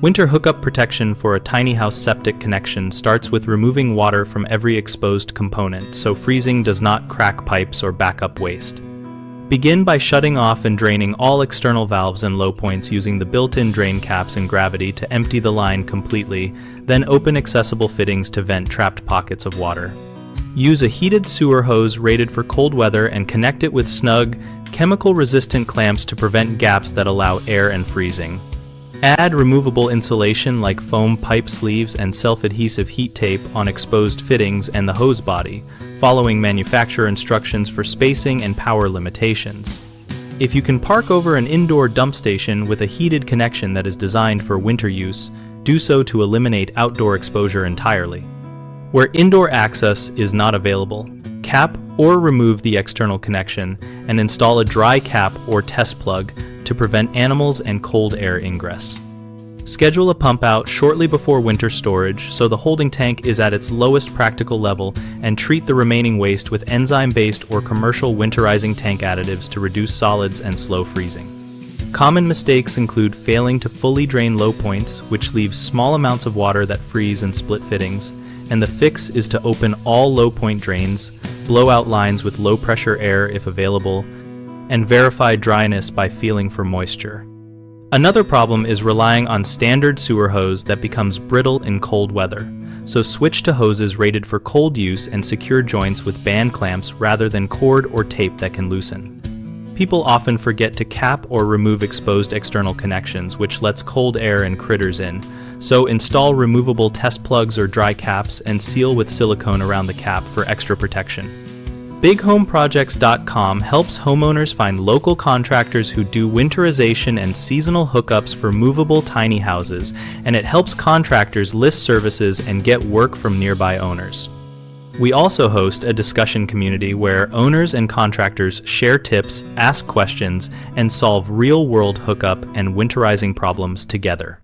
Winter hookup protection for a tiny house septic connection starts with removing water from every exposed component so freezing does not crack pipes or back up waste. Begin by shutting off and draining all external valves and low points using the built-in drain caps and gravity to empty the line completely, then open accessible fittings to vent trapped pockets of water. Use a heated sewer hose rated for cold weather and connect it with snug, chemical-resistant clamps to prevent gaps that allow air and freezing. Add removable insulation like foam pipe sleeves and self-adhesive heat tape on exposed fittings and the hose body, following manufacturer instructions for spacing and power limitations. If you can park over an indoor dump station with a heated connection that is designed for winter use, do so to eliminate outdoor exposure entirely. Where indoor access is not available, cap or remove the external connection and install a dry cap or test plug to prevent animals and cold air ingress. Schedule a pump out shortly before winter storage so the holding tank is at its lowest practical level, and treat the remaining waste with enzyme-based or commercial winterizing tank additives to reduce solids and slow freezing. Common mistakes include failing to fully drain low points, which leaves small amounts of water that freeze and split fittings, and the fix is to open all low point drains, blow out lines with low pressure air if available, and verify dryness by feeling for moisture. Another problem is relying on standard sewer hose that becomes brittle in cold weather, so switch to hoses rated for cold use and secure joints with band clamps rather than cord or tape that can loosen. People often forget to cap or remove exposed external connections, which lets cold air and critters in, so install removable test plugs or dry caps and seal with silicone around the cap for extra protection. BigHomeProjects.com helps homeowners find local contractors who do winterization and seasonal hookups for movable tiny houses, and it helps contractors list services and get work from nearby owners. We also host a discussion community where owners and contractors share tips, ask questions, and solve real-world hookup and winterizing problems together.